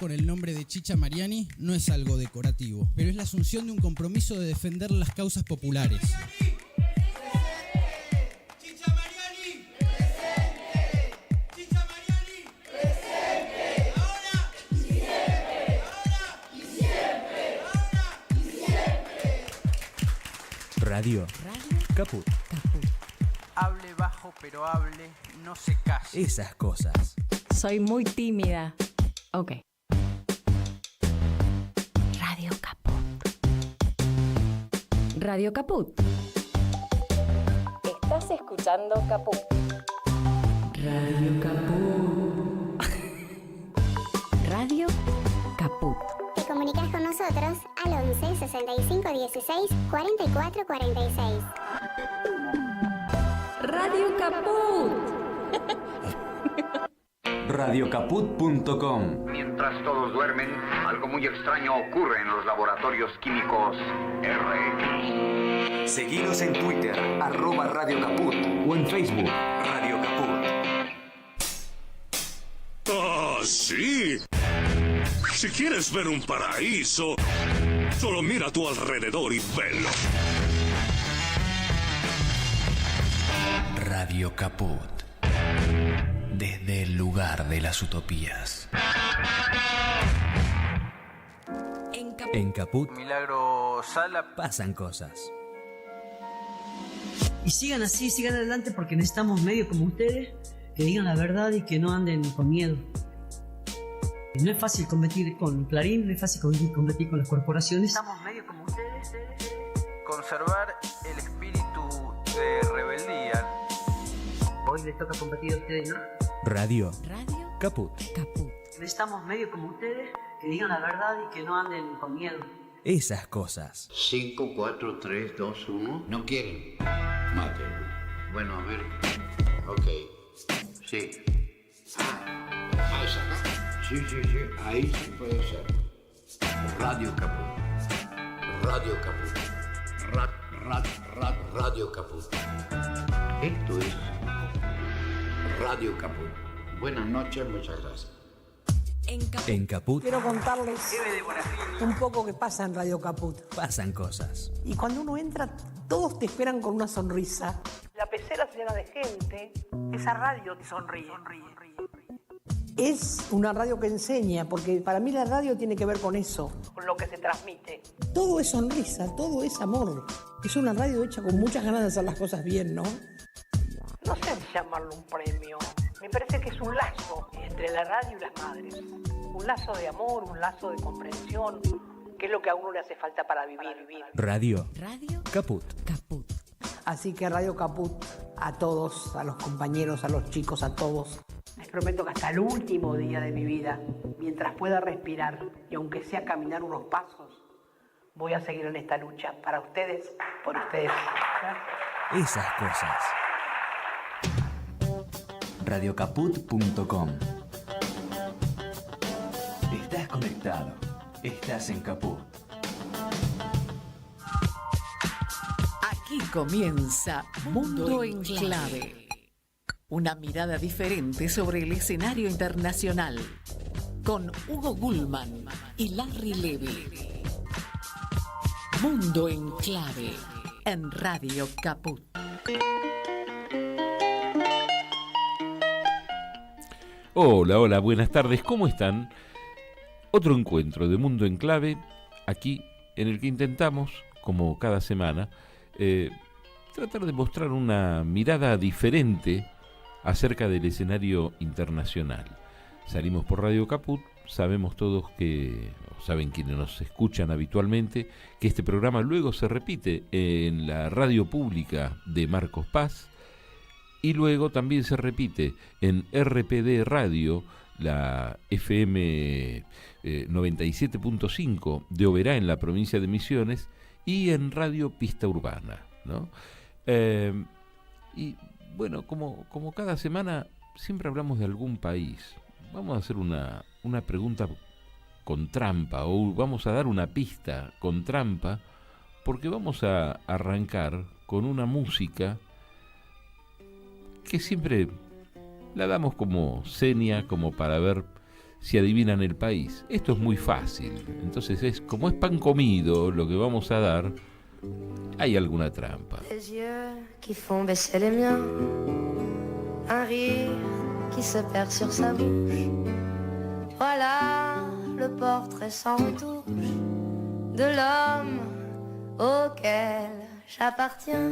Con el nombre de Chicha Mariani no es algo decorativo, pero es la asunción de un compromiso de defender las causas populares. ¡Chicha Mariani! ¡Presente! ¡Chicha Mariani! ¡Presente! ¡Ahora! ¡Y siempre! ¡Ahora! ¡Y siempre! ¡Ahora! ¡Y siempre! Radio Caput. Hable bajo, pero hable, no se case. Esas cosas. Soy muy tímida. Ok. Radio Caput. Radio Caput. Estás escuchando Caput. Radio Caput. Radio Caput. Te comunicas con nosotros al 11 65 16 44 46. Radio Caput. Radiocaput.com. Mientras todos duermen, algo muy extraño ocurre en los laboratorios químicos RX. Seguinos en Twitter, @Radio Caput, o en Facebook, Radio Caput. ¡Ah, sí! Si quieres ver un paraíso, solo mira a tu alrededor y velo. Radio Caput. Desde el lugar de las utopías. En Caput Milagro Sala. pasan cosas. Y sigan así, sigan adelante, porque necesitamos medios como ustedes que digan la verdad y que no anden con miedo. No es fácil competir con Clarín, no es fácil competir con las corporaciones. Necesitamos medios como ustedes. Conservar el espíritu de rebeldía. Hoy les toca competir a ustedes, ¿no? Radio Caput. Necesitamos medios como ustedes que digan la verdad y que no anden con miedo. Esas cosas. 5, 4, 3, 2, 1. No quieren. Mátenlo. Bueno, a ver. Ok. Sí. ¿Es acá? Sí. Ahí sí puede ser. Radio Caput. Radio Caput. Radio Caput. Esto es Radio Caput. Buenas noches, muchas gracias. En Caput Quiero contarles un poco que pasa en Radio Caput. pasan cosas. Y cuando uno entra, todos te esperan con una sonrisa. La pecera se llena de gente. Esa radio te sonríe. Es una radio que enseña, porque para mí la radio tiene que ver con eso, con lo que se transmite. Todo es sonrisa, todo es amor. Es una radio hecha con muchas ganas de hacer las cosas bien, ¿no? No sé si llamarlo un premio. Me parece que es un lazo entre la radio y las madres. Un lazo de amor, un lazo de comprensión, que es lo que a uno le hace falta para vivir. Radio Caput. Así que Radio Caput, a todos, a los compañeros, a los chicos, a todos. Les prometo que hasta el último día de mi vida, mientras pueda respirar y aunque sea caminar unos pasos, voy a seguir en esta lucha para ustedes, por ustedes. Esas cosas. Radiocaput.com. Estás conectado. Estás en Caput. Aquí comienza Mundo en Clave. Una mirada diferente sobre el escenario internacional. Con Hugo Gulman y Larry Levy. Mundo en Clave. En Radio Caput. Hola, buenas tardes, ¿cómo están? Otro encuentro de Mundo en Clave, aquí en el que intentamos, como cada semana, tratar de mostrar una mirada diferente acerca del escenario internacional. Salimos por Radio Caput, sabemos todos que, o saben quienes nos escuchan habitualmente, que este programa luego se repite en la radio pública de Marcos Paz, y luego también se repite en RPD Radio, la FM 97.5 de Oberá en la provincia de Misiones, y en Radio Pista Urbana, ¿no? Y bueno, como cada semana siempre hablamos de algún país. Vamos a hacer una pregunta con trampa, o vamos a dar una pista con trampa, porque vamos a arrancar con una música que siempre la damos como seña, como para ver si adivinan el país. Esto es muy fácil. Entonces, como es pan comido lo que vamos a dar, hay alguna trampa. Les yeux qui font baisser les miens, un rire qui se perd sur sa bouche. Voilà le portrait sans retouche de l'homme auquel j'appartiens.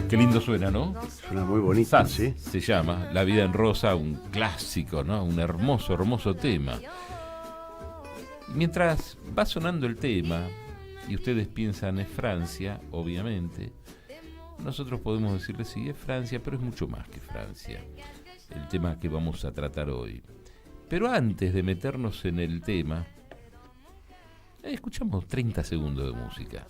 Qué lindo suena, ¿no? Suena muy bonito, Sass, sí. Se llama La vida en rosa, un clásico, ¿no? Un hermoso, hermoso tema. Mientras va sonando el tema, y ustedes piensan es Francia, obviamente, nosotros podemos decirles sí, es Francia, pero es mucho más que Francia, el tema que vamos a tratar hoy. Pero antes de meternos en el tema, escuchamos 30 segundos de música.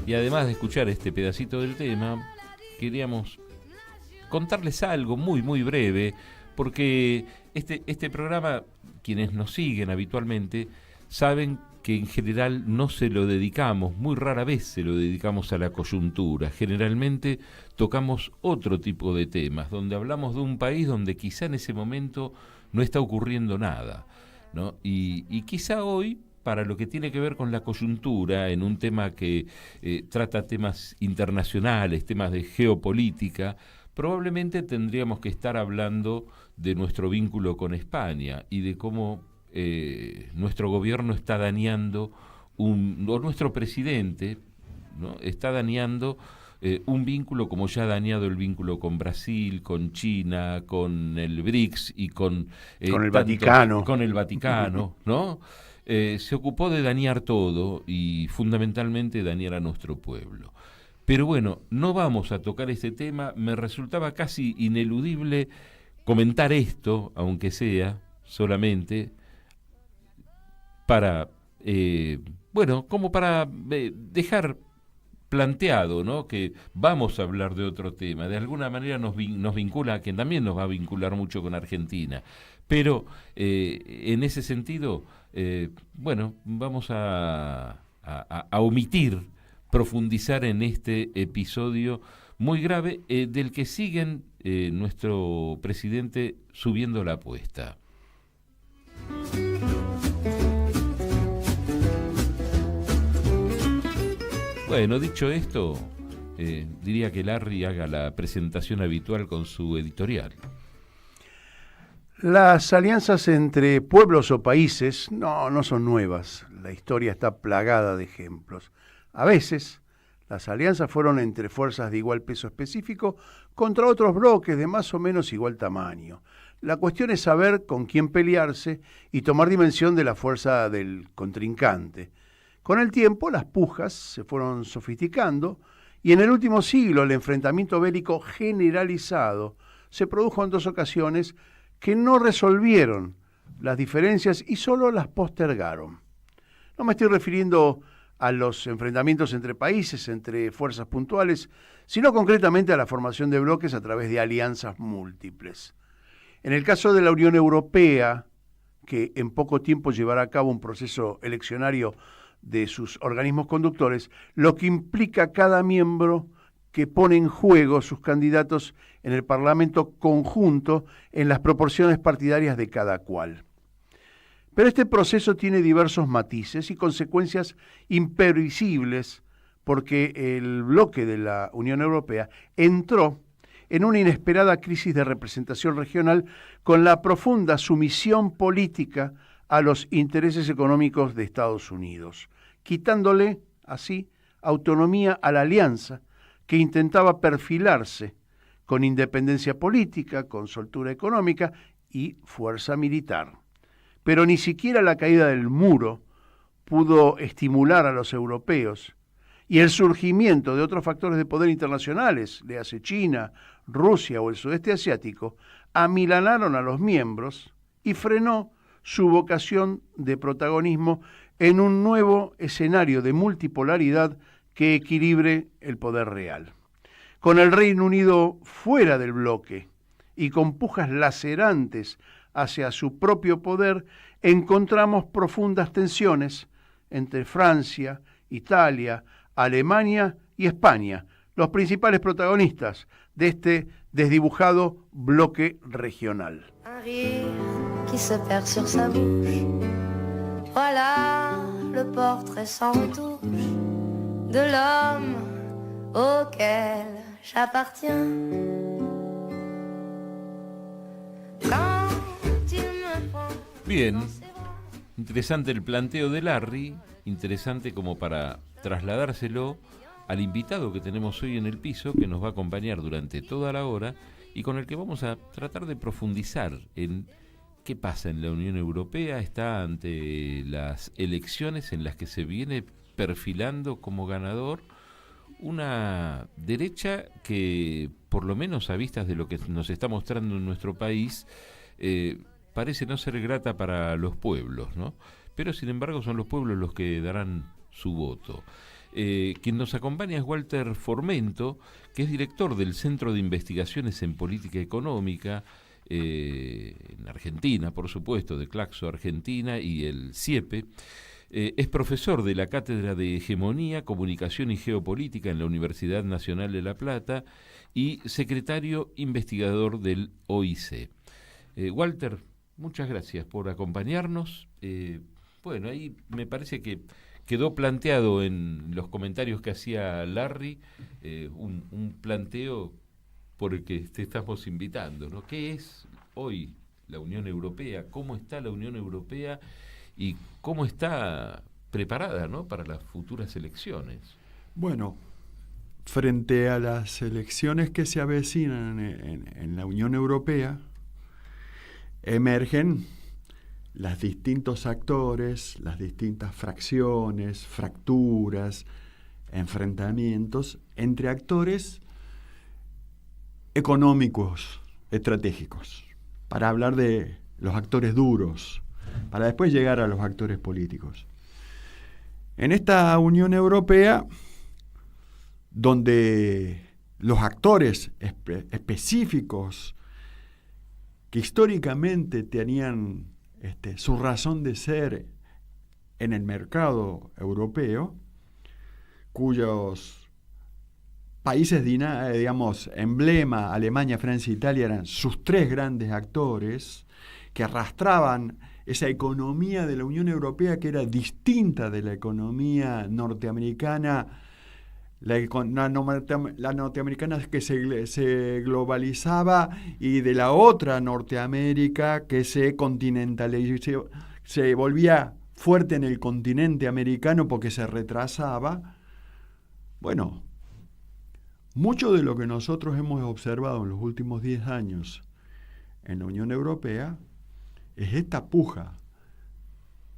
Y además de escuchar este pedacito del tema, queríamos contarles algo muy muy breve, porque este programa, quienes nos siguen habitualmente, saben que en general no se lo dedicamos, muy rara vez se lo dedicamos a la coyuntura. Generalmente tocamos otro tipo de temas, donde hablamos de un país donde quizá en ese momento no está ocurriendo nada, ¿no? Y quizá hoy, para lo que tiene que ver con la coyuntura, en un tema que trata temas internacionales, temas de geopolítica, probablemente tendríamos que estar hablando de nuestro vínculo con España y de cómo nuestro gobierno está dañando, o nuestro presidente, ¿no? Está dañando un vínculo como ya ha dañado el vínculo con Brasil, con China, con el BRICS y con el Vaticano. Con el Vaticano, ¿no? Se ocupó de dañar todo y fundamentalmente dañar a nuestro pueblo. Pero bueno, no vamos a tocar este tema. Me resultaba casi ineludible comentar esto, aunque sea solamente para, como para dejar planteado, ¿no?, que vamos a hablar de otro tema. De alguna manera nos vincula, que también nos va a vincular mucho con Argentina. Pero en ese sentido, vamos a omitir profundizar en este episodio muy grave del que siguen nuestro presidente subiendo la apuesta. Bueno, dicho esto, diría que Larry haga la presentación habitual con su editorial. Las alianzas entre pueblos o países no son nuevas. La historia está plagada de ejemplos. A veces, las alianzas fueron entre fuerzas de igual peso específico contra otros bloques de más o menos igual tamaño. La cuestión es saber con quién pelearse y tomar dimensión de la fuerza del contrincante. Con el tiempo, las pujas se fueron sofisticando y en el último siglo el enfrentamiento bélico generalizado se produjo en 2 ocasiones que no resolvieron las diferencias y solo las postergaron. No me estoy refiriendo a los enfrentamientos entre países, entre fuerzas puntuales, sino concretamente a la formación de bloques a través de alianzas múltiples. En el caso de la Unión Europea, que en poco tiempo llevará a cabo un proceso eleccionario de sus organismos conductores, lo que implica cada miembro que pone en juego sus candidatos en el Parlamento conjunto en las proporciones partidarias de cada cual. Pero este proceso tiene diversos matices y consecuencias imprevisibles porque el bloque de la Unión Europea entró en una inesperada crisis de representación regional con la profunda sumisión política a los intereses económicos de Estados Unidos, quitándole así autonomía a la alianza que intentaba perfilarse con independencia política, con soltura económica y fuerza militar. Pero ni siquiera la caída del muro pudo estimular a los europeos y el surgimiento de otros factores de poder internacionales, léase China, Rusia o el sudeste asiático, amilanaron a los miembros y frenó su vocación de protagonismo en un nuevo escenario de multipolaridad que equilibre el poder real. Con el Reino Unido fuera del bloque y con pujas lacerantes hacia su propio poder, encontramos profundas tensiones entre Francia, Italia, Alemania y España, los principales protagonistas de este desdibujado bloque regional. Un rire qui se perd sur sa bouche. Voilà le portrait sans retouche de l'homme auquel j'appartiens. Bien, interesante el planteo de Larry, interesante como para trasladárselo al invitado que tenemos hoy en el piso, que nos va a acompañar durante toda la hora y con el que vamos a tratar de profundizar en qué pasa en la Unión Europea. Está ante las elecciones en las que se viene perfilando como ganador una derecha que, por lo menos a vistas de lo que nos está mostrando en nuestro país, parece no ser grata para los pueblos, ¿no? Pero sin embargo son los pueblos los que darán su voto. Quien nos acompaña es Walter Formento, que es director del Centro de Investigaciones en Política Económica en Argentina, por supuesto, de Claxo Argentina y el CIEPE. Es profesor de la Cátedra de Hegemonía, Comunicación y Geopolítica en la Universidad Nacional de La Plata y secretario investigador del OIC. Walter, muchas gracias por acompañarnos. Bueno, ahí me parece que quedó planteado en los comentarios que hacía Larry un planteo por el que te estamos invitando, ¿no? ¿Qué es hoy la Unión Europea? ¿Cómo está la Unión Europea? ¿Y cómo está preparada, ¿no?, para las futuras elecciones? Bueno, frente a las elecciones que se avecinan en la Unión Europea, emergen los distintos actores, las distintas fracciones, fracturas, enfrentamientos entre actores económicos, estratégicos, para hablar de los actores duros, para después llegar a los actores políticos. En esta Unión Europea, donde los actores específicos que históricamente tenían su razón de ser en el mercado europeo, cuyos países, digamos, emblema, Alemania, Francia e Italia, eran sus tres grandes actores que arrastraban esa economía de la Unión Europea que era distinta de la economía norteamericana, la norteamericana que se globalizaba, y de la otra Norteamérica que se continentalizaba, se volvía fuerte en el continente americano porque se retrasaba. Bueno, mucho de lo que nosotros hemos observado en los últimos 10 años en la Unión Europea es esta puja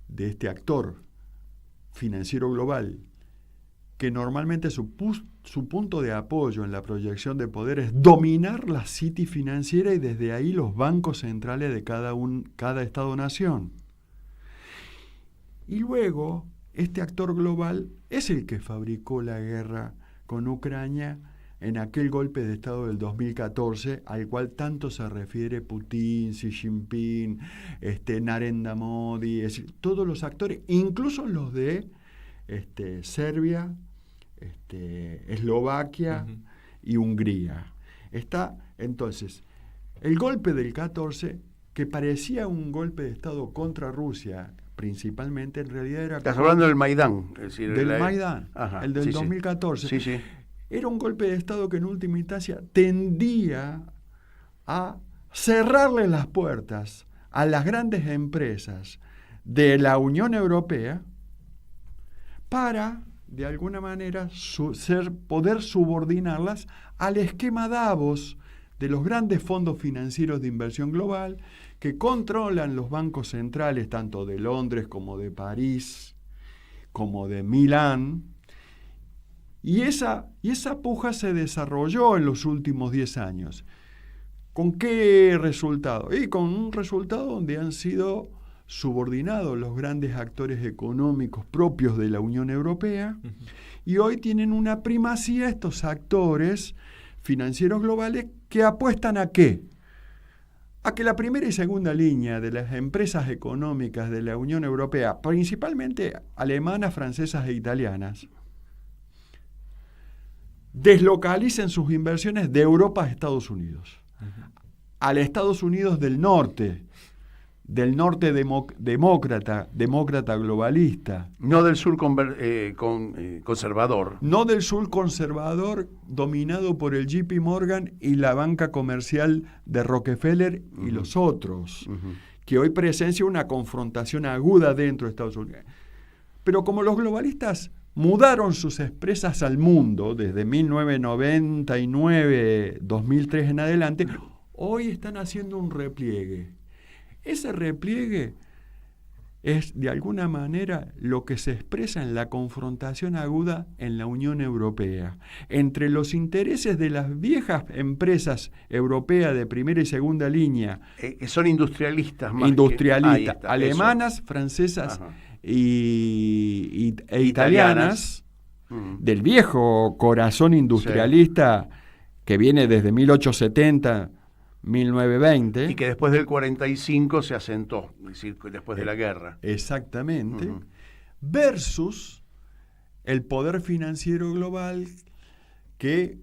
de este actor financiero global que normalmente su punto de apoyo en la proyección de poder es dominar la city financiera y desde ahí los bancos centrales de cada Estado-nación. Y luego, este actor global es el que fabricó la guerra con Ucrania en aquel golpe de Estado del 2014, al cual tanto se refiere Putin, Xi Jinping, Narendra Modi, es decir, todos los actores, incluso los de Serbia, Eslovaquia y Hungría. Está entonces el golpe del 14, que parecía un golpe de Estado contra Rusia, principalmente, en realidad era... Estás hablando del Maidán. Es decir, del Maidán, el del 2014. Sí, sí. Era un golpe de Estado que en última instancia tendía a cerrarle las puertas a las grandes empresas de la Unión Europea para, de alguna manera, poder subordinarlas al esquema Davos de los grandes fondos financieros de inversión global que controlan los bancos centrales tanto de Londres como de París, como de Milán. Y esa puja se desarrolló en los últimos 10 años. ¿Con qué resultado? Y con un resultado donde han sido subordinados los grandes actores económicos propios de la Unión Europea, y hoy tienen una primacía estos actores financieros globales que apuestan ¿a qué? a que la primera y segunda línea de las empresas económicas de la Unión Europea, principalmente alemanas, francesas e italianas, deslocalicen sus inversiones de Europa a Estados Unidos, al Estados Unidos del norte demócrata globalista. No del sur conservador. No del sur conservador dominado por el JP Morgan y la banca comercial de Rockefeller y los otros, que hoy presencia una confrontación aguda dentro de Estados Unidos. Pero como los globalistas mudaron sus empresas al mundo desde 1999, 2003 en adelante, hoy están haciendo un repliegue. Ese repliegue es, de alguna manera, lo que se expresa en la confrontación aguda en la Unión Europea, entre los intereses de las viejas empresas europeas de primera y segunda línea, que son industrialistas más. Industrialistas, alemanas, francesas e italianas, del viejo corazón industrialista que viene desde 1870, 1920. Y que después del 45 se asentó, es decir, después de la guerra. Exactamente. Versus el poder financiero global que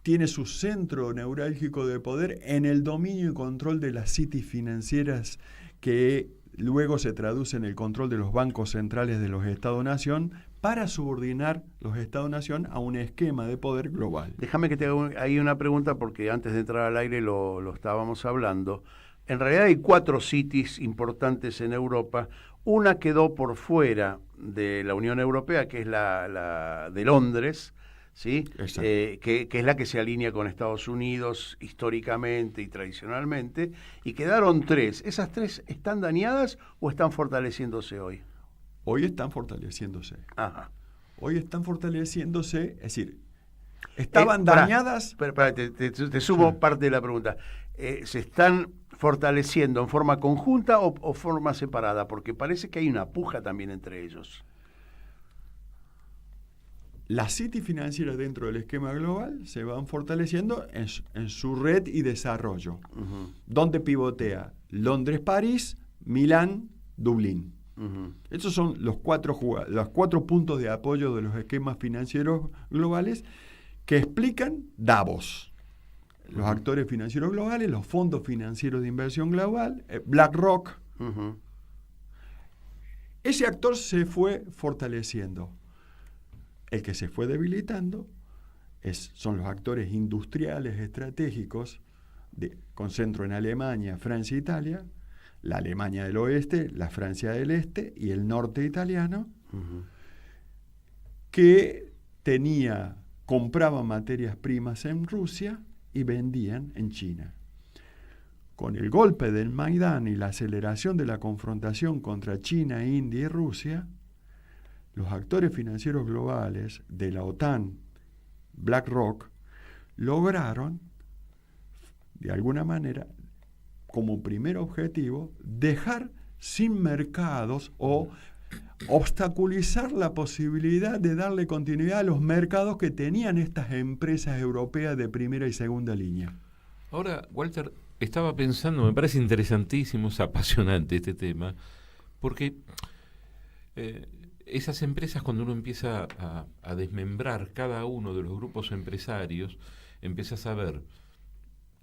tiene su centro neurálgico de poder en el dominio y control de las cities financieras, que luego se traduce en el control de los bancos centrales de los Estados-nación, para subordinar los Estados-nación a un esquema de poder global. Déjame que te haga ahí una pregunta, porque antes de entrar al aire lo estábamos hablando. En realidad hay 4 cities importantes en Europa. Una quedó por fuera de la Unión Europea, que es la de Londres, ¿sí? Que es la que se alinea con Estados Unidos históricamente y tradicionalmente, y quedaron 3. ¿Esas 3 están dañadas o están fortaleciéndose hoy? Hoy están fortaleciéndose. Hoy están fortaleciéndose, es decir, estaban dañadas. Te sumo parte de la pregunta. ¿Se están fortaleciendo en forma conjunta o forma separada? Porque parece que hay una puja también entre ellos. Las cities financieras dentro del esquema global se van fortaleciendo en su red y desarrollo, donde pivotea Londres, París, Milán, Dublín. Esos son los 4 puntos de apoyo de los esquemas financieros globales que explican Davos. Los actores financieros globales, los fondos financieros de inversión global, BlackRock. Ese actor se fue fortaleciendo. El que se fue debilitando son los actores industriales estratégicos con centro en Alemania, Francia e Italia, la Alemania del oeste, la Francia del este y el norte italiano, que compraban materias primas en Rusia y vendían en China. Con el golpe del Maidán y la aceleración de la confrontación contra China, India y Rusia, los actores financieros globales de la OTAN, BlackRock, lograron, de alguna manera, como primer objetivo, dejar sin mercados o obstaculizar la posibilidad de darle continuidad a los mercados que tenían estas empresas europeas de primera y segunda línea. Ahora, Walter, estaba pensando, me parece interesantísimo, es apasionante este tema, porque esas empresas, cuando uno empieza a desmembrar cada uno de los grupos empresarios, empiezas a ver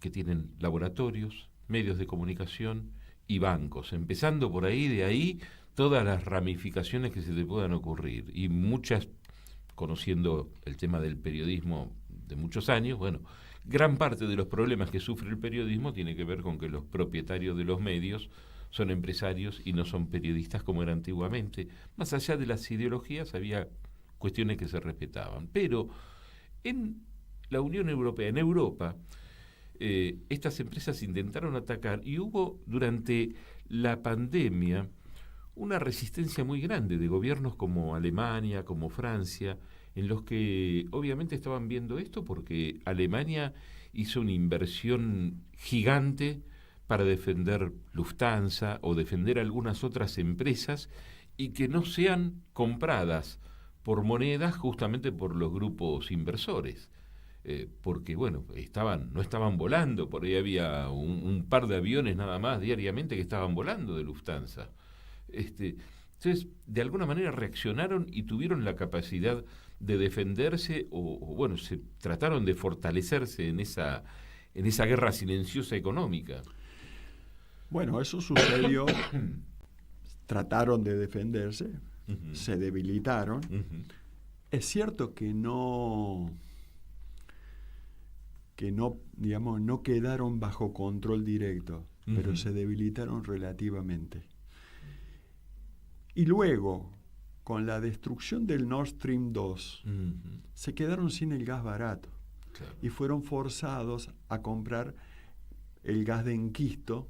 que tienen laboratorios, medios de comunicación y bancos, empezando por ahí, de ahí todas las ramificaciones que se te puedan ocurrir, y muchas, conociendo el tema del periodismo de muchos años, bueno, gran parte de los problemas que sufre el periodismo tiene que ver con que los propietarios de los medios son empresarios y no son periodistas como era antiguamente. Más allá de las ideologías había cuestiones que se respetaban, pero en la Unión Europea, en Europa, estas empresas intentaron atacar, y hubo durante la pandemia una resistencia muy grande de gobiernos como Alemania, como Francia, en los que obviamente estaban viendo esto porque Alemania hizo una inversión gigante para defender Lufthansa o defender algunas otras empresas y que no sean compradas por monedas justamente por los grupos inversores. porque bueno, no estaban volando, por ahí había un par de aviones nada más diariamente que estaban volando de Lufthansa. Entonces, de alguna manera reaccionaron y tuvieron la capacidad de defenderse o bueno, se trataron de fortalecerse en esa guerra silenciosa económica. Bueno, eso sucedió. Trataron de defenderse, se debilitaron. Es cierto que no, digamos, no quedaron bajo control directo, pero se debilitaron relativamente. Y luego, con la destrucción del Nord Stream 2, se quedaron sin el gas barato. Claro. Y fueron forzados a comprar el gas de enquisto,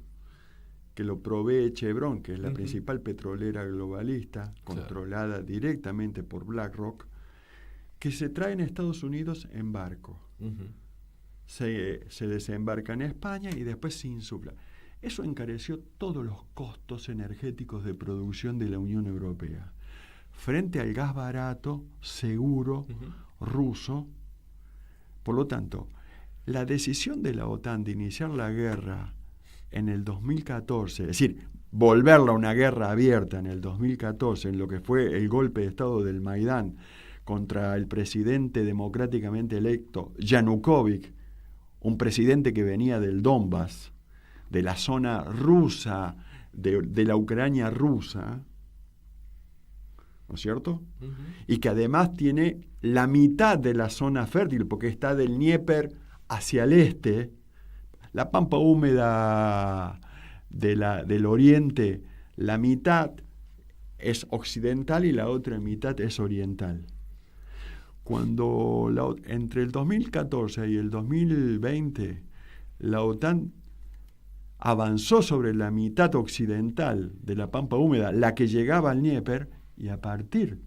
que lo provee Chevron, que es la principal petrolera globalista, controlada directamente por BlackRock, que se trae en Estados Unidos en barco. Se desembarca en España y después se insufla. Eso encareció todos los costos energéticos de producción de la Unión Europea. Frente al gas barato, seguro, ruso. Por lo tanto, la decisión de la OTAN de iniciar la guerra en el 2014, es decir, volverla a una guerra abierta en el 2014, en lo que fue el golpe de Estado del Maidán contra el presidente democráticamente electo Yanukovych, un presidente que venía del Donbass, de la zona rusa, de la Ucrania rusa, ¿no es cierto? Y que además tiene la mitad de la zona fértil, porque está del Dnieper hacia el este. La pampa húmeda del oriente, la mitad es occidental y la otra mitad es oriental. Cuando entre el 2014 y el 2020 la OTAN avanzó sobre la mitad occidental de la pampa húmeda, la que llegaba al Dnieper, y a partir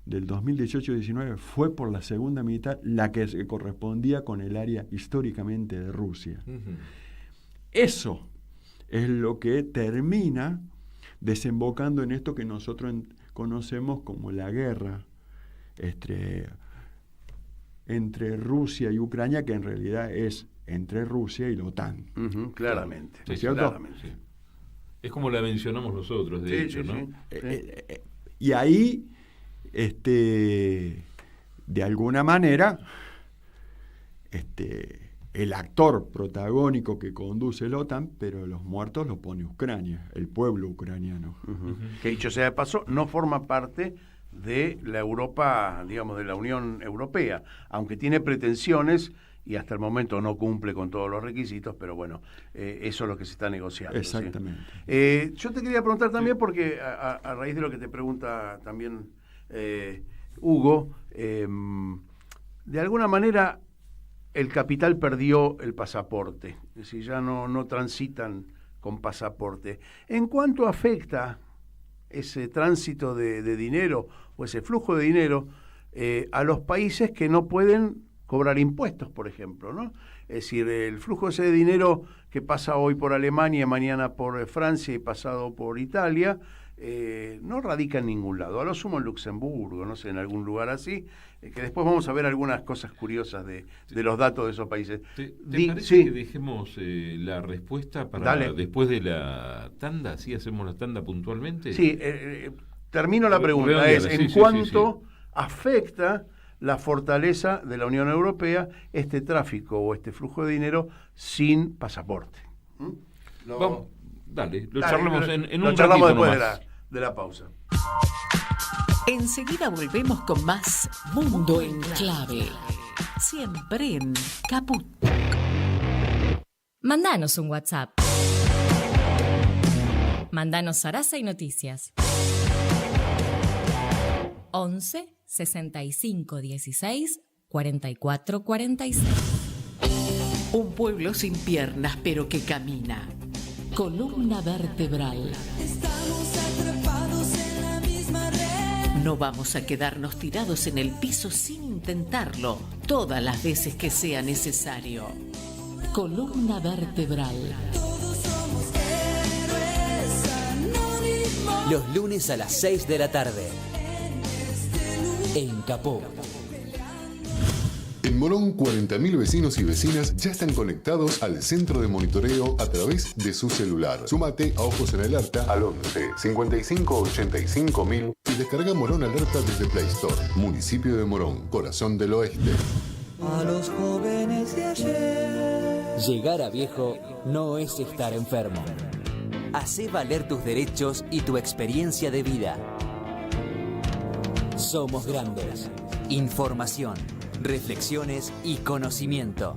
del 2018-19 fue por la segunda mitad la que se correspondía con el área históricamente de Rusia. Eso es lo que termina desembocando en esto que nosotros conocemos como la guerra entre Rusia y Ucrania, que en realidad es entre Rusia y la OTAN. Claramente. Sí, ¿cierto? Claramente, sí. Es como la mencionamos nosotros, de hecho, ¿no? Y ahí, de alguna manera, el actor protagónico que conduce la OTAN, pero los muertos los pone Ucrania, el pueblo ucraniano. Que dicho sea de paso, no forma parte de la Europa, digamos, de la Unión Europea, aunque tiene pretensiones y hasta el momento no cumple con todos los requisitos, pero bueno, eso es lo que se está negociando. Exactamente. ¿sí? Yo te quería preguntar también, porque a raíz de lo que te pregunta también Hugo, de alguna manera el capital perdió el pasaporte, es decir, ya no transitan con pasaporte. ¿En cuánto afecta ese tránsito de dinero o ese flujo de dinero a los países que no pueden cobrar impuestos, por ejemplo, ¿no? Es decir, el flujo ese de dinero que pasa hoy por Alemania, mañana por Francia y pasado por Italia, no radica en ningún lado. A lo sumo en Luxemburgo, no sé, en algún lugar así, que después vamos a ver algunas cosas curiosas de los datos de esos países. ¿Te parece que dejemos la respuesta para después de la tanda? ¿Sí hacemos la tanda puntualmente? Sí, termino la pregunta. ¿En cuánto afecta la fortaleza de la Unión Europea este tráfico o este flujo de dinero sin pasaporte? Vamos, lo charlamos en un charlamos ratito después de la pausa. Enseguida volvemos con más Mundo en Clave. Siempre en Caput. Mandanos un WhatsApp. Mandanos zaraza y noticias. 11 65 16 44 46. Un pueblo sin piernas pero que camina. Columna vertebral. Estamos atrapados en la misma red. No vamos a quedarnos tirados en el piso sin intentarlo todas las veces que sea necesario. Columna vertebral. Todos somos héroes anónimos. Los lunes a las 6 de la tarde. En Capó. En Morón, 40.000 vecinos y vecinas ya están conectados al centro de monitoreo a través de su celular. Súmate a Ojos en Alerta al 11 55 85 1000 y descarga Morón Alerta desde Play Store. Municipio de Morón, corazón del oeste. A los jóvenes de ayer. Llegar a viejo no es estar enfermo. Hacé valer tus derechos y tu experiencia de vida. Somos grandes. Información, reflexiones y conocimiento.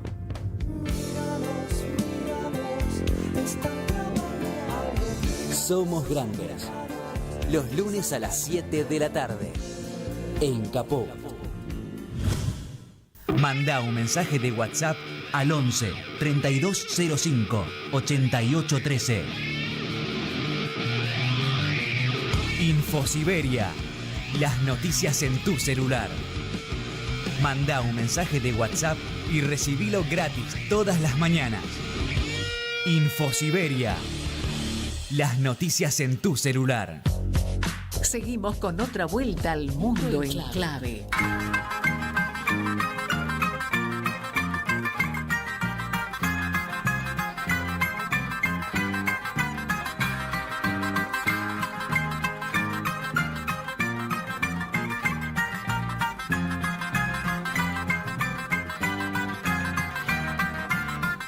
Somos grandes. Los lunes a las 7 de la tarde. En Capó. Manda un mensaje de WhatsApp al 11 3205 8813. Infosiberia. Las noticias en tu celular. Manda un mensaje de WhatsApp y recibilo gratis todas las mañanas. Infosiberia. Las noticias en tu celular. Seguimos con otra vuelta al mundo en clave.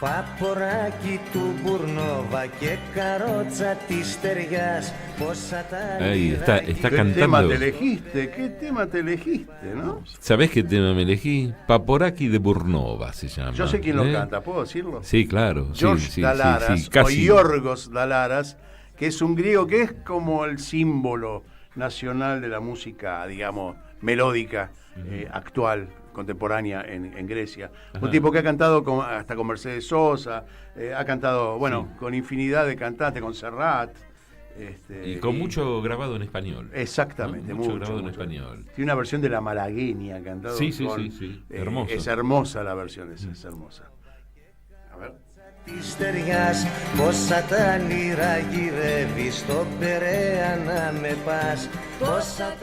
Παποράκι του Μπουρνόβα και καρότσα της στεριάς. Πόσα τα Ahí está cantando. ¿Qué tema te elegiste, no? ¿Sabés qué tema me elegí? Paporaki de Burnova se llama. Yo sé quién lo canta, ¿puedo decirlo? Sí, claro. George Dalaras, sí, casi. o Yorgos Dalaras, que es un griego que es como el símbolo nacional de la música, digamos, melódica, actual, contemporánea en Grecia. Ajá. Un tipo que ha cantado hasta con Mercedes Sosa, ha cantado, con infinidad de cantantes, con Serrat. Y con mucho grabado en español. Exactamente, ¿no? Mucho grabado en español. Tiene una versión de La Malagueña cantado. Sí. Hermosa. Es hermosa la versión, es hermosa. A ver.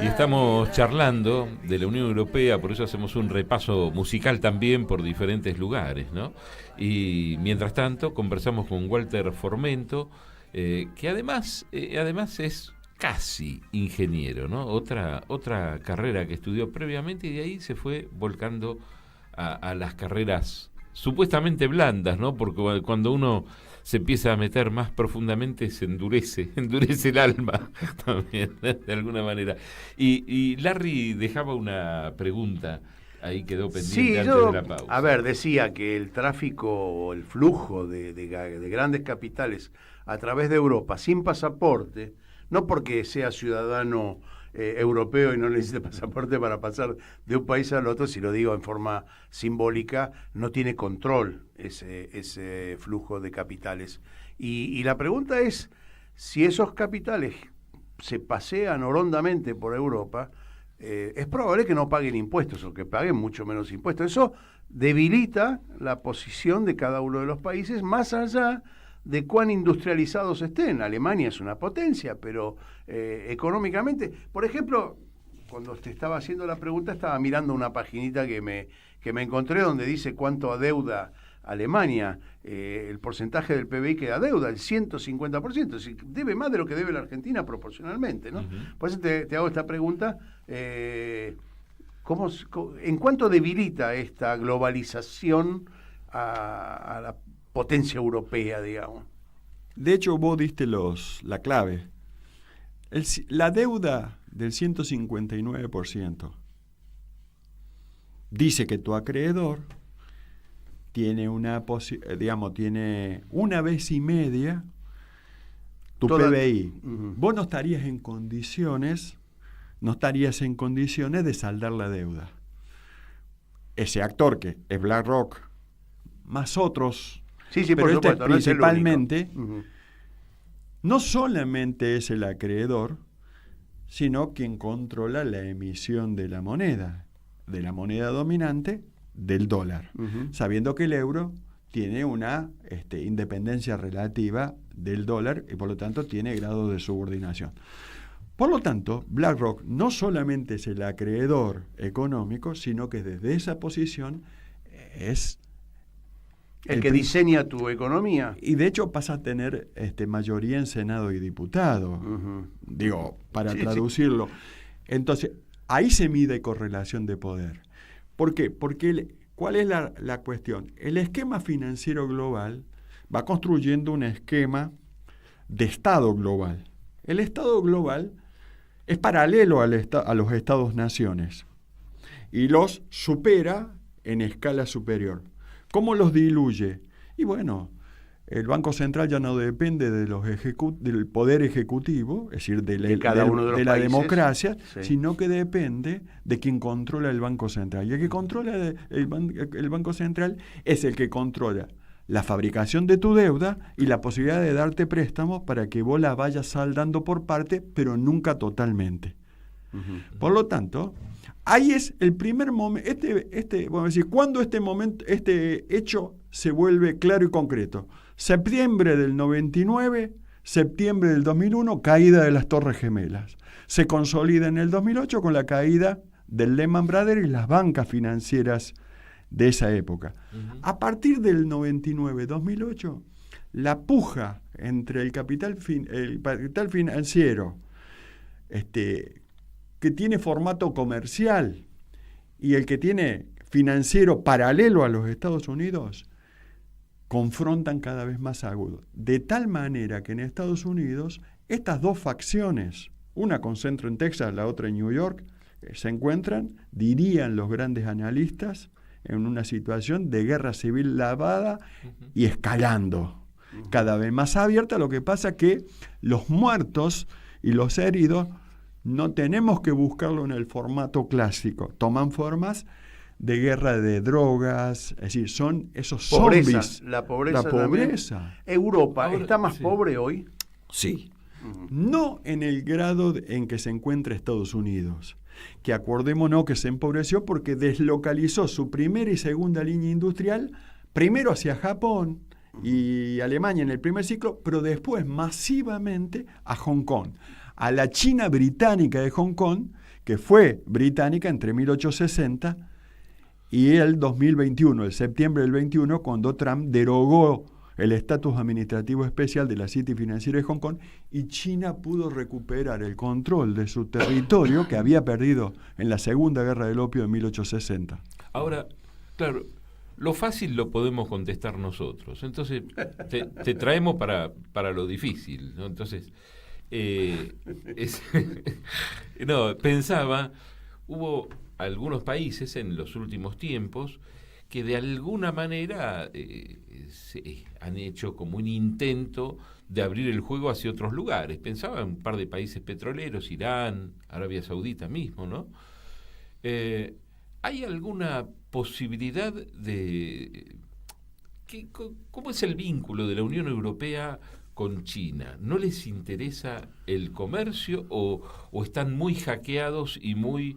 Y estamos charlando de la Unión Europea, por eso hacemos un repaso musical también por diferentes lugares, ¿no? Y mientras tanto conversamos con Walter Formento, que además es casi ingeniero, ¿no? Otra carrera que estudió previamente y de ahí se fue volcando a las carreras supuestamente blandas, ¿no? Porque cuando uno se empieza a meter más profundamente se endurece el alma también, de alguna manera. Y Larry dejaba una pregunta, ahí quedó pendiente antes de la pausa. A ver, decía que el tráfico o el flujo de grandes capitales a través de Europa sin pasaporte, no porque sea ciudadano europeo y no necesita pasaporte para pasar de un país al otro, si lo digo en forma simbólica, no tiene control ese flujo de capitales. Y la pregunta es, si esos capitales se pasean horondamente por Europa, es probable que no paguen impuestos o que paguen mucho menos impuestos. Eso debilita la posición de cada uno de los países, más allá de cuán industrializados estén. Alemania es una potencia, pero económicamente, por ejemplo, cuando te estaba haciendo la pregunta, estaba mirando una paginita que me encontré donde dice cuánto adeuda Alemania, el porcentaje del PBI que adeuda, el 150%, es decir, debe más de lo que debe la Argentina proporcionalmente, ¿no? Uh-huh. Por eso te hago esta pregunta, ¿en cuánto debilita esta globalización a la potencia europea, digamos? De hecho, vos diste la clave. La deuda del 159% dice que tu acreedor tiene tiene una vez y media tu PBI. Uh-huh. Vos no estarías en condiciones de saldar la deuda. Ese actor que es BlackRock, más otros, pero por supuesto, principalmente, no solamente es el acreedor, sino quien controla la emisión de la moneda dominante, del dólar, sabiendo que el euro tiene una independencia relativa del dólar y por lo tanto tiene grado de subordinación. Por lo tanto, BlackRock no solamente es el acreedor económico, sino que desde esa posición es el que diseña tu economía. Y de hecho pasa a tener mayoría en Senado y diputados. Digo, para traducirlo. Entonces, ahí se mide correlación de poder. ¿Por qué? Porque ¿cuál es la cuestión? El esquema financiero global va construyendo un esquema de Estado global. El Estado global es paralelo a los Estados-naciones y los supera en escala superior. ¿Cómo los diluye? Y bueno, el Banco Central ya no depende de del poder ejecutivo, es decir, de la democracia, sino que depende de quien controla el Banco Central. Y el que controla el Banco Central es el que controla la fabricación de tu deuda y la posibilidad de darte préstamos para que vos la vayas saldando por parte, pero nunca totalmente. Por lo tanto, ahí es el primer momento, cuando este hecho se vuelve claro y concreto. Septiembre del 99, septiembre del 2001, caída de las Torres Gemelas. Se consolida en el 2008 con la caída del Lehman Brothers y las bancas financieras de esa época. A partir del 99-2008, la puja entre el capital financiero que tiene formato comercial y el que tiene financiero paralelo a los Estados Unidos confrontan cada vez más agudo. De tal manera que en Estados Unidos estas dos facciones, una con centro en Texas, la otra en New York, se encuentran, dirían los grandes analistas, en una situación de guerra civil lavada y escalando. Cada vez más abierta, lo que pasa que los muertos y los heridos no tenemos que buscarlo en el formato clásico, toman formas de guerra de drogas, es decir, son esos zombies. La pobreza. ¿Europa está más pobre hoy? Sí. No en el grado en que se encuentra Estados Unidos, que acordémonos que se empobreció porque deslocalizó su primera y segunda línea industrial, primero hacia Japón y Alemania en el primer ciclo, pero después masivamente a Hong Kong, a la China británica de Hong Kong, que fue británica entre 1860 y el 2021, el septiembre del 21, cuando Trump derogó el estatus administrativo especial de la City financiera de Hong Kong y China pudo recuperar el control de su territorio que había perdido en la Segunda Guerra del Opio de 1860. Ahora, claro, lo fácil lo podemos contestar nosotros. Entonces, te traemos para lo difícil, ¿no? Entonces, pensaba, hubo algunos países en los últimos tiempos que de alguna manera se han hecho como un intento de abrir el juego hacia otros lugares. Pensaba en un par de países petroleros, Irán, Arabia Saudita mismo, ¿no? ¿Hay alguna posibilidad de... ¿Cómo es el vínculo de la Unión Europea con China? ¿No les interesa el comercio o están muy hackeados y muy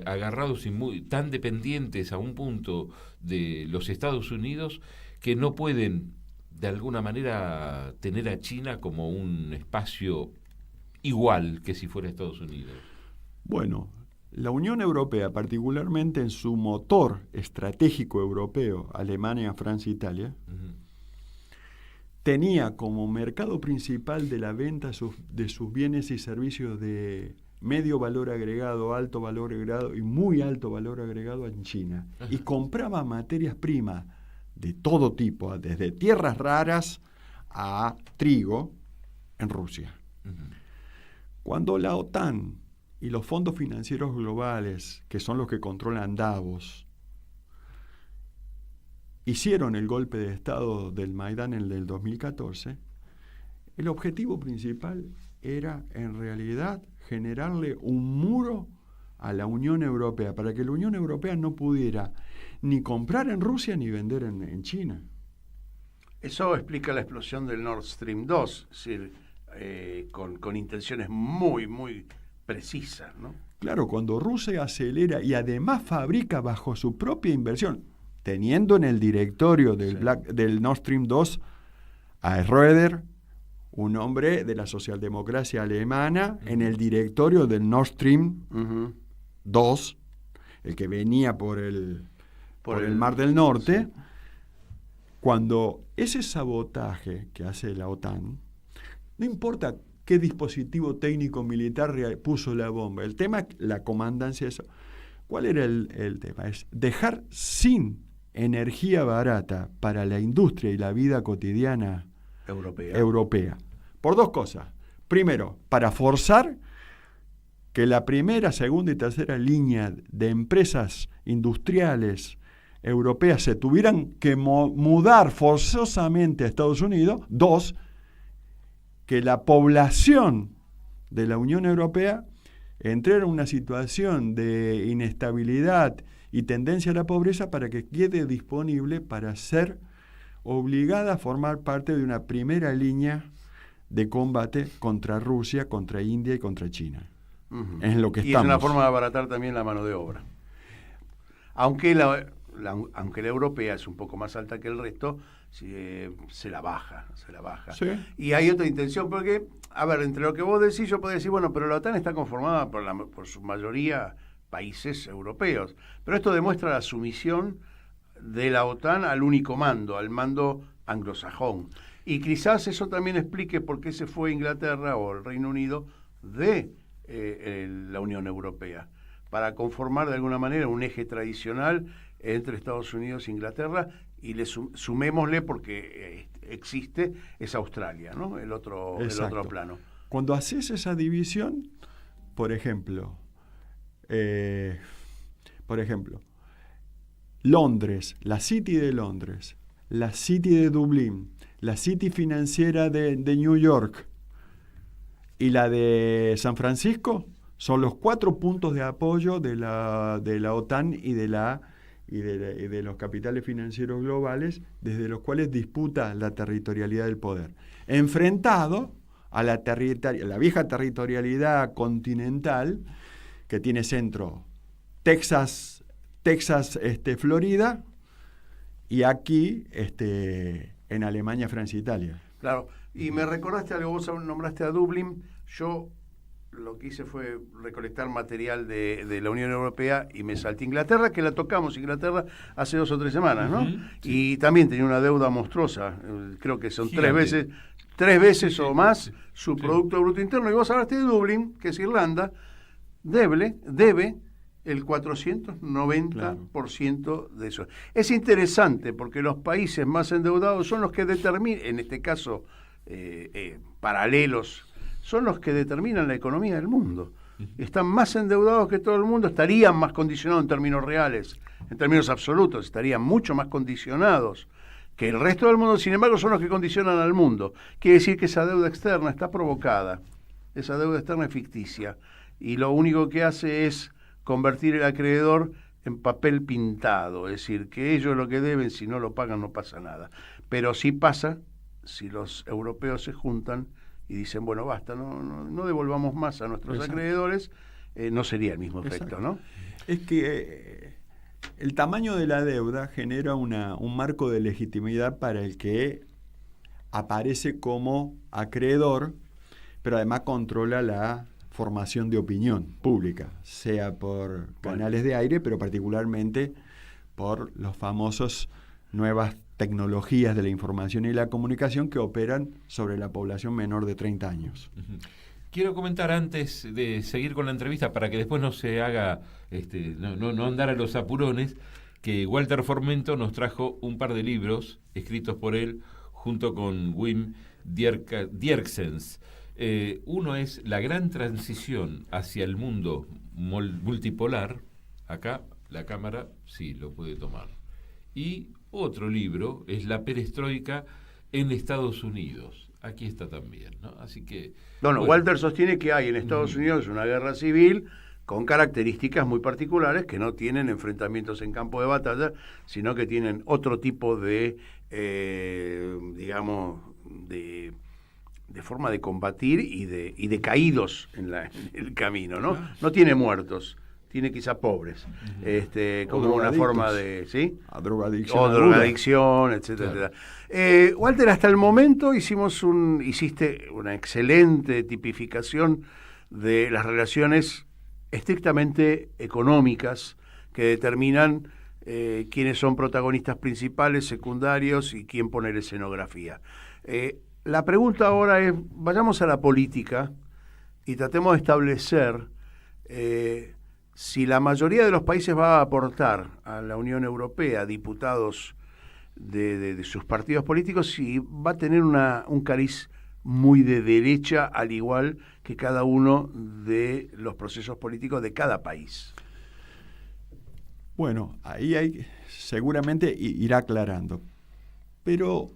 agarrados y tan dependientes a un punto de los Estados Unidos que no pueden de alguna manera tener a China como un espacio igual que si fuera Estados Unidos? Bueno, la Unión Europea, particularmente en su motor estratégico europeo, Alemania, Francia, Italia, tenía como mercado principal de la venta de sus bienes y servicios de medio valor agregado, alto valor agregado y muy alto valor agregado en China. Y compraba materias primas de todo tipo, desde tierras raras a trigo, en Rusia. Cuando la OTAN y los fondos financieros globales, que son los que controlan Davos, hicieron el golpe de Estado del Maidán en el 2014, el objetivo principal era en realidad generarle un muro a la Unión Europea para que la Unión Europea no pudiera ni comprar en Rusia ni vender en China. Eso explica la explosión del Nord Stream 2, es decir, con intenciones muy, muy precisas, ¿no? Claro, cuando Rusia acelera y además fabrica bajo su propia inversión, teniendo en el directorio del Nord Stream 2 a Schröder, un hombre de la socialdemocracia alemana, en el directorio del Nord Stream 2, el que venía por el por el Mar del Norte, sí. Cuando ese sabotaje que hace la OTAN, no importa qué dispositivo técnico militar puso la bomba, el tema, la comandancia, eso. ¿Cuál era el tema? Es dejar sin energía barata para la industria y la vida cotidiana europea. Por dos cosas. Primero, para forzar que la primera, segunda y tercera línea de empresas industriales europeas se tuvieran que mudar forzosamente a Estados Unidos. Dos, que la población de la Unión Europea entrara en una situación de inestabilidad y tendencia a la pobreza para que quede disponible para ser obligada a formar parte de una primera línea de combate contra Rusia, contra India y contra China. Uh-huh. Es lo que estamos. Y es una forma de abaratar también la mano de obra. Aunque la europea es un poco más alta que el resto, se la baja. ¿Sí? Y hay otra intención, porque, a ver, entre lo que vos decís, yo podría decir, bueno, pero la OTAN está conformada por su mayoría países europeos. Pero esto demuestra la sumisión de la OTAN al único mando, al mando anglosajón. Y quizás eso también explique por qué se fue Inglaterra o el Reino Unido de la Unión Europea, para conformar de alguna manera un eje tradicional entre Estados Unidos e Inglaterra, y sumémosle, porque existe, es Australia, ¿no? El otro plano. Cuando haces esa división, por ejemplo, Londres, la City de Londres, la City de Dublín, la City financiera de New York y la de San Francisco son los 4 puntos de apoyo de la OTAN y de los capitales financieros globales, desde los cuales disputa la territorialidad del poder, enfrentado a la vieja territorialidad continental que tiene centro Texas, Florida, y aquí en Alemania, Francia, Italia. Claro, y me recordaste algo, vos nombraste a Dublín. Yo lo que hice fue recolectar material de la Unión Europea y me salté a Inglaterra, que la tocamos Inglaterra hace 2 o 3 semanas, ¿no? Uh-huh, sí. Y también tenía una deuda monstruosa, creo que son 3 veces o más su Producto Bruto Interno. Y vos hablaste de Dublín, que es Irlanda, debe el 490% de eso. Es interesante porque los países más endeudados son los que determinan, en este caso paralelos, son los que determinan la economía del mundo. Están más endeudados que todo el mundo, estarían más condicionados en términos reales, en términos absolutos, estarían mucho más condicionados que el resto del mundo. Sin embargo, son los que condicionan al mundo. Quiere decir que esa deuda externa está provocada, esa deuda externa es ficticia, y lo único que hace es convertir el acreedor en papel pintado, es decir, que ellos lo que deben, si no lo pagan no pasa nada. Pero sí pasa si los europeos se juntan y dicen, bueno, basta, no devolvamos más a nuestros acreedores, no sería el mismo efecto, ¿no? Es que el tamaño de la deuda genera un marco de legitimidad para el que aparece como acreedor, pero además controla la formación de opinión pública, sea por canales de aire, pero particularmente por los famosos nuevas tecnologías de la información y la comunicación que operan sobre la población menor de 30 años. Uh-huh. Quiero comentar antes de seguir con la entrevista, para que después no se haga, no andar a los apurones, que Walter Formento nos trajo un par de libros escritos por él junto con Wim Dierksens. Uno es La gran transición hacia el mundo multipolar. Acá la cámara sí lo puede tomar. Y otro libro es La perestroika en Estados Unidos. Aquí está también, ¿no? Así que... Bueno, Walter sostiene que hay en Estados Unidos una guerra civil con características muy particulares, que no tienen enfrentamientos en campo de batalla, sino que tienen otro tipo de, de forma de combatir y de caídos en el camino, ¿no? No tiene muertos, tiene quizá pobres, como una forma de, ¿sí? A drogadicción. O drogadicción, etcétera, etcétera. Walter, hasta el momento hiciste una excelente tipificación de las relaciones estrictamente económicas que determinan quiénes son protagonistas principales, secundarios y quién pone la escenografía. La pregunta ahora es, vayamos a la política y tratemos de establecer si la mayoría de los países va a aportar a la Unión Europea diputados de sus partidos políticos, si va a tener un cariz muy de derecha, al igual que cada uno de los procesos políticos de cada país. Bueno, ahí seguramente irá aclarando. Pero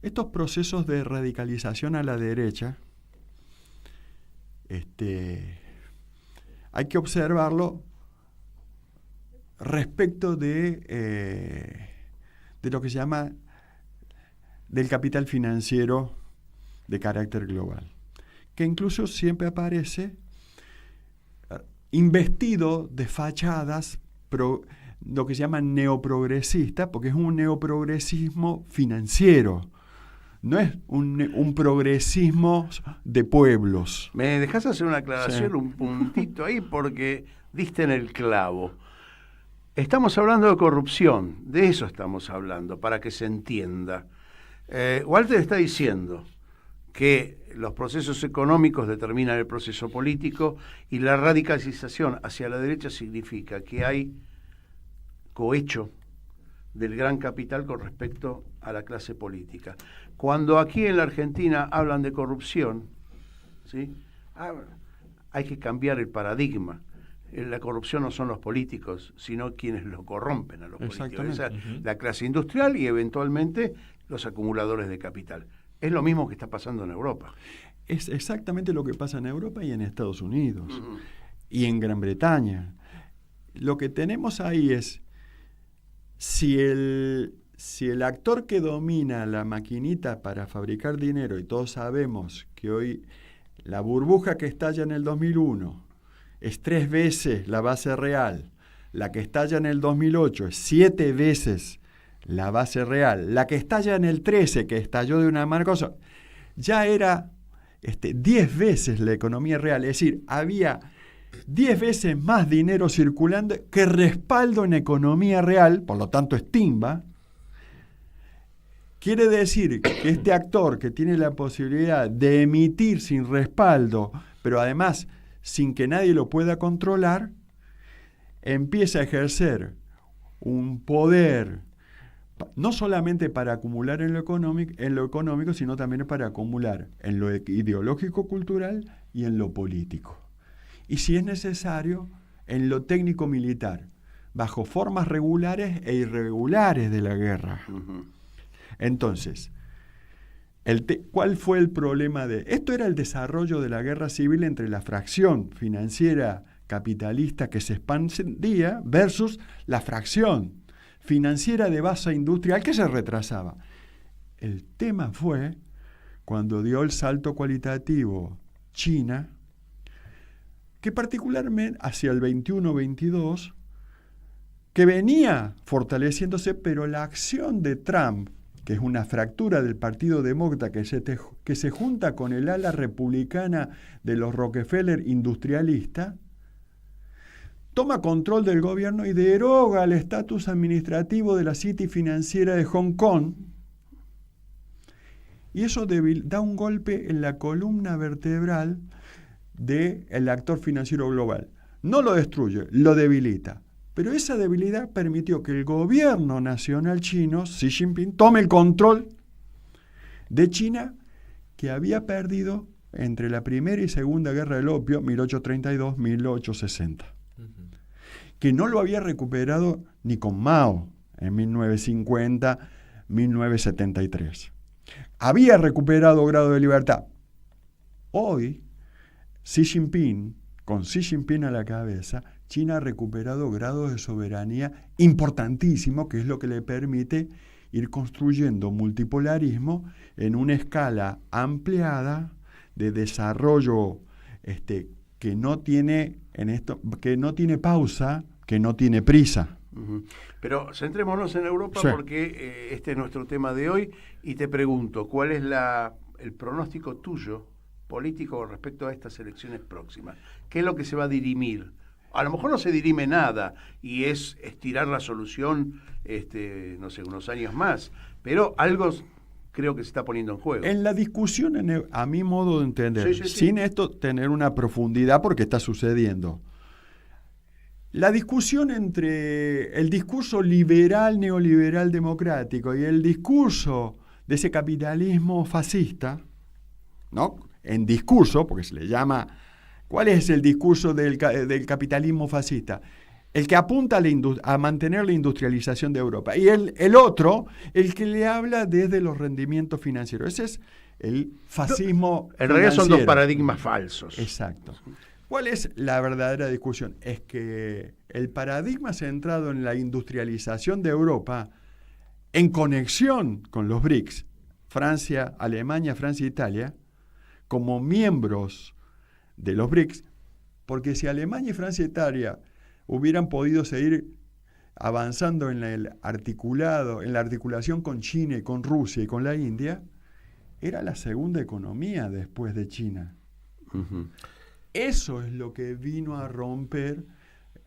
estos procesos de radicalización a la derecha, hay que observarlo respecto de lo que se llama del capital financiero de carácter global, que incluso siempre aparece investido de fachadas lo que se llama neoprogresista, porque es un neoprogresismo financiero, no es un progresismo de pueblos. ¿Me dejás hacer una aclaración, Sí. un puntito ahí? Porque diste en el clavo. Estamos hablando de corrupción, de eso estamos hablando, para que se entienda. Walter está diciendo que los procesos económicos determinan el proceso político y la radicalización hacia la derecha significa que hay cohecho del gran capital con respecto a la clase política. Cuando aquí en la Argentina hablan de corrupción, ¿sí? Hay que cambiar el paradigma. La corrupción no son los políticos, sino quienes lo corrompen a los políticos. Esa es la clase industrial y eventualmente los acumuladores de capital. Es lo mismo que está pasando en Europa. Es exactamente lo que pasa en Europa y en Estados Unidos y en Gran Bretaña. Lo que tenemos ahí es, si el actor que domina la maquinita para fabricar dinero, y todos sabemos que hoy la burbuja que estalla en el 2001 es 3 veces la base real, la que estalla en el 2008 es 7 veces la base real, la que estalla en el 13, que estalló de una manera cosa, ya era 10 veces la economía real, es decir, había 10 veces más dinero circulando que respaldo en economía real, por lo tanto es timba. Quiere decir que este actor que tiene la posibilidad de emitir sin respaldo, pero además sin que nadie lo pueda controlar, empieza a ejercer un poder no solamente para acumular en lo económico, sino también para acumular en lo ideológico, cultural y en lo político. Y si es necesario, en lo técnico-militar, bajo formas regulares e irregulares de la guerra. Entonces, ¿cuál fue el problema de...? Esto era el desarrollo de la guerra civil entre la fracción financiera capitalista que se expandía versus la fracción financiera de base industrial que se retrasaba. El tema fue cuando dio el salto cualitativo China, que particularmente hacia el 21-22, que venía fortaleciéndose, pero la acción de Trump, que es una fractura del Partido Demócrata que se junta con el ala republicana de los Rockefeller industrialista, toma control del gobierno y deroga el estatus administrativo de la City financiera de Hong Kong, y eso da un golpe en la columna vertebral del actor financiero global. No lo destruye, lo debilita. Pero esa debilidad permitió que el gobierno nacional chino, Xi Jinping, tome el control de China, que había perdido entre la Primera y Segunda Guerra del Opio, 1832-1860. Que no lo había recuperado ni con Mao en 1950-1973. Había recuperado grado de libertad. Hoy, con Xi Jinping a la cabeza, China ha recuperado grados de soberanía importantísimo, que es lo que le permite ir construyendo multipolarismo en una escala ampliada de desarrollo que no tiene pausa, que no tiene prisa. Pero centrémonos en Europa, sí, porque este es nuestro tema de hoy, y te pregunto, ¿cuál es el pronóstico tuyo político respecto a estas elecciones próximas? ¿Qué es lo que se va a dirimir A lo mejor no se dirime nada y es estirar la solución, no sé, unos años más, pero algo creo que se está poniendo en juego. En la discusión, a mi modo de entender, Sí. sin esto tener una profundidad porque está sucediendo, la discusión entre el discurso liberal, neoliberal, democrático y el discurso de ese capitalismo fascista, ¿no? En discurso, porque se le llama... ¿Cuál es el discurso del capitalismo fascista? El que apunta a mantener la industrialización de Europa. Y el otro, el que le habla desde los rendimientos financieros. Ese es el fascismo En realidad son dos financiero. paradigmas falsos. Exacto. ¿Cuál es la verdadera discusión? Es que el paradigma centrado en la industrialización de Europa, en conexión con los BRICS, Francia, Alemania, Francia e Italia, como miembros de los BRICS, porque si Alemania y Francia e Italia hubieran podido seguir avanzando en en la articulación con China y con Rusia y con la India, era la segunda economía después de China. Uh-huh. Eso es lo que vino a romper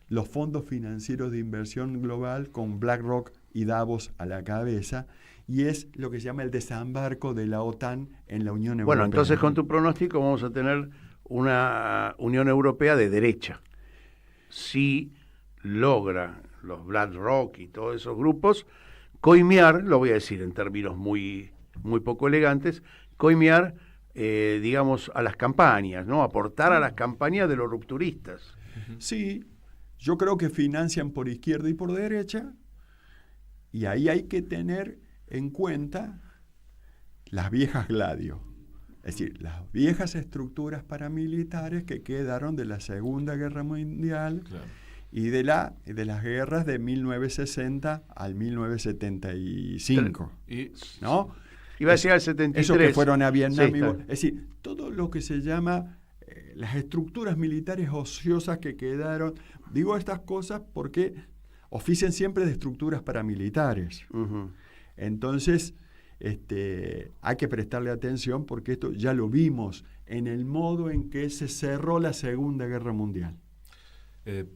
los fondos financieros de inversión global con BlackRock y Davos a la cabeza, y es lo que se llama el desembarco de la OTAN en la Unión Europea. Bueno, entonces con tu pronóstico vamos a tener una Unión Europea de derecha. Si logra los BlackRock y todos esos grupos coimear, lo voy a decir en términos muy poco elegantes, coimear, digamos, a las campañas, ¿no? Aportar a las campañas de los rupturistas. Sí, yo creo que financian por izquierda y por derecha, y ahí hay que tener en cuenta las viejas gladios, es decir, las viejas estructuras paramilitares que quedaron de la Segunda Guerra Mundial. Claro. Y de las guerras de 1960 al 1975, ¿no? Iba a decir al 73. Esos que fueron a Vietnam. Sí, es decir, todo lo que se llama las estructuras militares ociosas que quedaron. Digo estas cosas porque ofician siempre de estructuras paramilitares. Uh-huh. Entonces, hay que prestarle atención porque esto ya lo vimos en el modo en que se cerró la Segunda Guerra Mundial.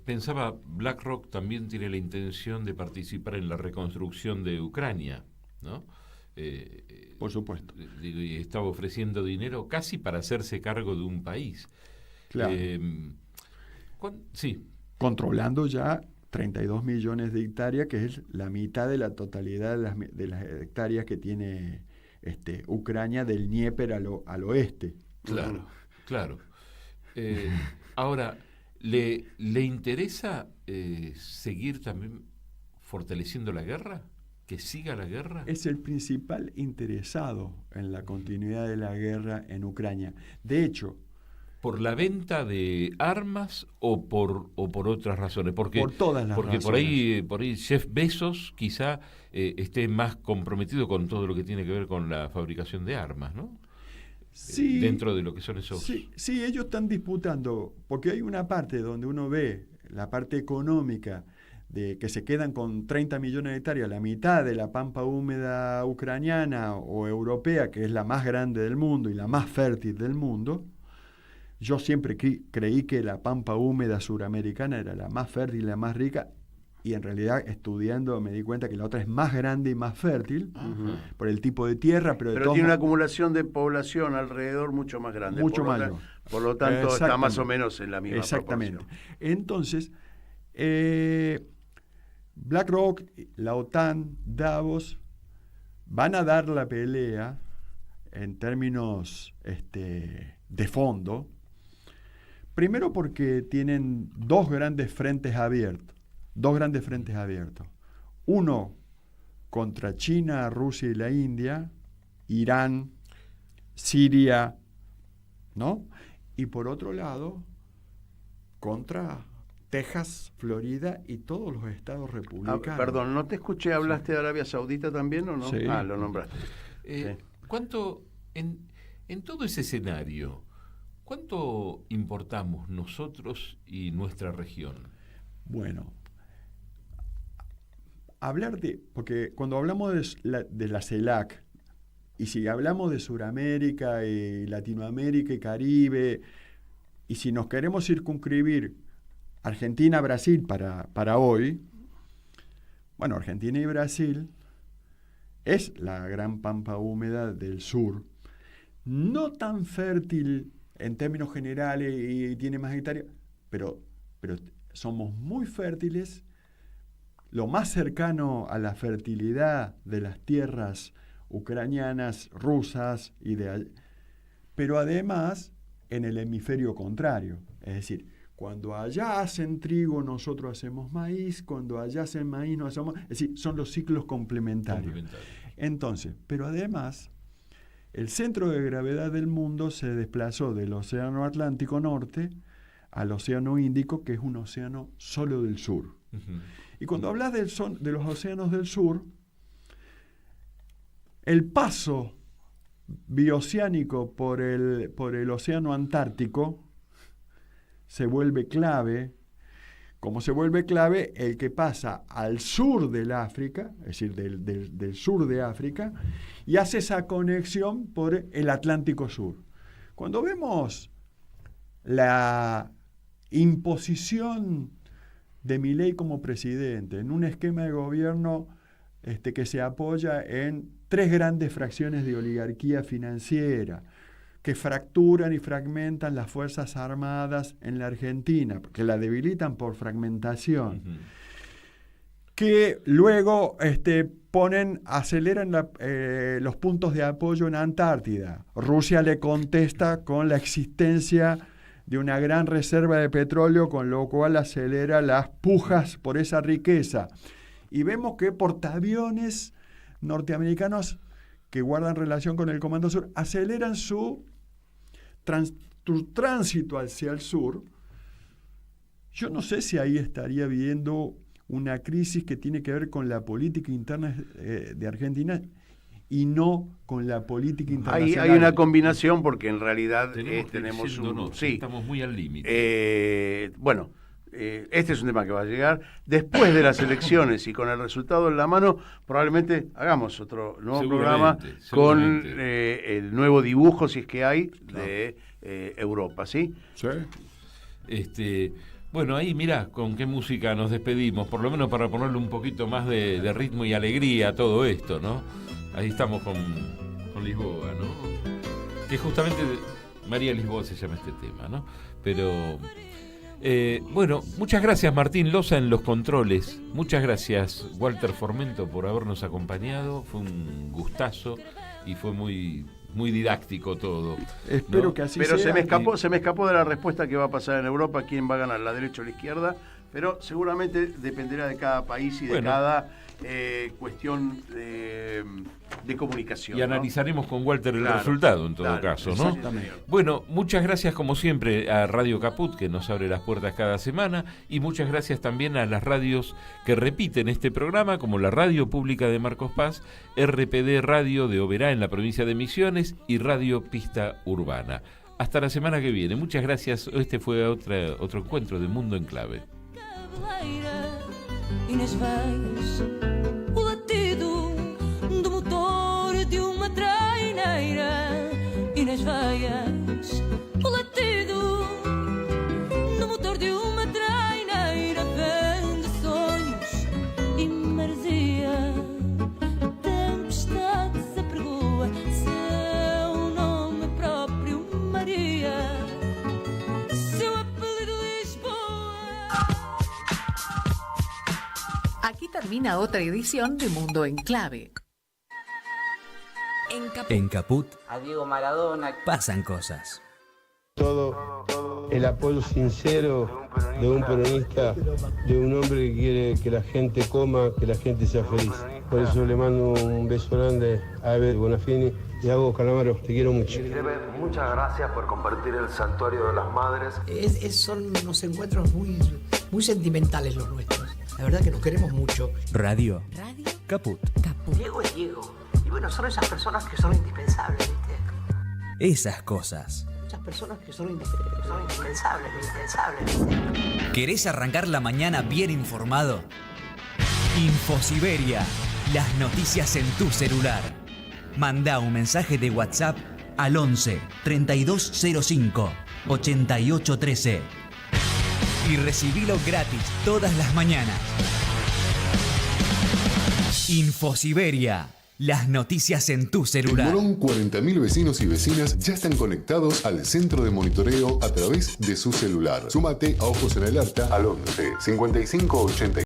Pensaba, BlackRock también tiene la intención de participar en la reconstrucción de Ucrania, ¿no? Por supuesto. Y estaba ofreciendo dinero casi para hacerse cargo de un país. Claro. Sí. Controlando ya 32 millones de hectáreas, que es la mitad de la totalidad de las hectáreas que tiene Ucrania del Dnieper al oeste. Claro. Ahora, ¿le interesa seguir también fortaleciendo la guerra? ¿Que siga la guerra? Es el principal interesado en la continuidad de la guerra en Ucrania. De hecho, ¿por la venta de armas o por otras razones? Porque, por todas las razones. Porque por ahí Jeff Bezos quizá esté más comprometido con todo lo que tiene que ver con la fabricación de armas, ¿no? Sí, dentro de lo que son esos... Sí, ellos están disputando, porque hay una parte donde uno ve la parte económica de que se quedan con 30 millones de hectáreas, la mitad de la pampa húmeda ucraniana o europea, que es la más grande del mundo y la más fértil del mundo. Yo siempre creí que la pampa húmeda suramericana era la más fértil y la más rica, y en realidad estudiando me di cuenta que la otra es más grande y más fértil, por el tipo de tierra, pero tiene una acumulación de población alrededor mucho más grande. Mucho mayor. Por lo tanto, está más o menos en la misma Exactamente. proporción. Entonces, BlackRock, la OTAN, Davos, van a dar la pelea en términos de fondo. Primero porque tienen dos grandes frentes abiertos. Uno contra China, Rusia y la India, Irán, Siria, ¿no? Y por otro lado, contra Texas, Florida y todos los estados republicanos. Perdón, no te escuché, ¿hablaste de Arabia Saudita también o no? Sí. Lo nombraste. ¿Cuánto, en todo ese escenario, cuánto importamos nosotros y nuestra región? Bueno, porque cuando hablamos de la CELAC, y si hablamos de Sudamérica y Latinoamérica y Caribe, y si nos queremos circunscribir Argentina-Brasil para hoy, bueno, Argentina y Brasil es la gran pampa húmeda del sur, no tan fértil en términos generales y tiene más hectáreas, pero somos muy fértiles, lo más cercano a la fertilidad de las tierras ucranianas, rusas, pero además en el hemisferio contrario, es decir, cuando allá hacen trigo, nosotros hacemos maíz, cuando allá hacen maíz, nosotros hacemos... Es decir, son los ciclos complementarios. Entonces, pero además, el centro de gravedad del mundo se desplazó del Océano Atlántico Norte al Océano Índico, que es un océano solo del sur. Uh-huh. Y cuando hablas de los océanos del sur, el paso bioceánico por el Océano Antártico se vuelve clave, como se vuelve clave el que pasa al sur del África, es decir, del sur de África, y hace esa conexión por el Atlántico Sur. Cuando vemos la imposición de Milei como presidente en un esquema de gobierno que se apoya en 3 grandes fracciones de oligarquía financiera, que fracturan y fragmentan las Fuerzas Armadas en la Argentina, que la debilitan por fragmentación, que luego aceleran los puntos de apoyo en Antártida. Rusia le contesta con la existencia de una gran reserva de petróleo, con lo cual acelera las pujas por esa riqueza. Y vemos que portaaviones norteamericanos que guardan relación con el Comando Sur aceleran su tránsito hacia el sur. Yo no sé si ahí estaría viendo una crisis que tiene que ver con la política interna de Argentina y no con la política internacional. Hay una combinación porque en realidad tenemos estamos muy al límite. Este es un tema que va a llegar después de las elecciones y con el resultado en la mano probablemente hagamos otro nuevo programa con el nuevo dibujo, si es que hay, de Europa, ¿sí? Sí. Bueno, ahí mirá con qué música nos despedimos, por lo menos para ponerle un poquito más de ritmo y alegría a todo esto, ¿no? Ahí estamos con Lisboa, ¿no? Que justamente María Lisboa se llama este tema, ¿no? Pero... bueno, muchas gracias Martín Loza en los controles, muchas gracias Walter Formento por habernos acompañado, fue un gustazo y fue muy, muy didáctico todo. Espero que así sea. Pero se me escapó de la respuesta que va a pasar en Europa, quién va a ganar, la derecha o la izquierda, pero seguramente dependerá de cada país y de cada cuestión de comunicación. Y analizaremos con Walter el resultado en todo caso, ¿no? Bueno, muchas gracias como siempre a Radio Caput, que nos abre las puertas cada semana, y muchas gracias también a las radios que repiten este programa, como la Radio Pública de Marcos Paz, RPD Radio de Oberá en la provincia de Misiones y Radio Pista Urbana. Hasta la semana que viene. Muchas gracias. Este fue otro encuentro de Mundo en Clave. E nas veias o latido do motor de uma traineira. E nas veias o latido do motor de uma traineira. Vende sonhos e maresia, tempestade se apregoa, seu nome próprio Maria, seu apelido Lisboa. Aquí termina otra edición de Mundo en Clave. En Caput A Diego Maradona pasan cosas. Todo el apoyo sincero de un peronista, de un hombre que quiere que la gente coma, que la gente sea feliz. Por eso le mando un beso grande a Eber Bonafini y a vos, Calamaro, te quiero mucho. Muchas gracias por compartir el Santuario de las Madres. Son unos encuentros muy sentimentales los nuestros. La verdad que nos queremos mucho. Radio Caput. Diego es Diego. Y bueno, son esas personas que son indispensables, ¿viste? Esas cosas. Esas personas que son indispensables. ¿Querés arrancar la mañana bien informado? Infosiberia. Las noticias en tu celular. Mandá un mensaje de WhatsApp al 11 3205 8813. y recibilo gratis todas las mañanas. Infosiberia. Las noticias en tu celular. En Morón, 40.000 vecinos y vecinas ya están conectados al centro de monitoreo a través de su celular. Súmate a Ojos en Alerta al 11 55 80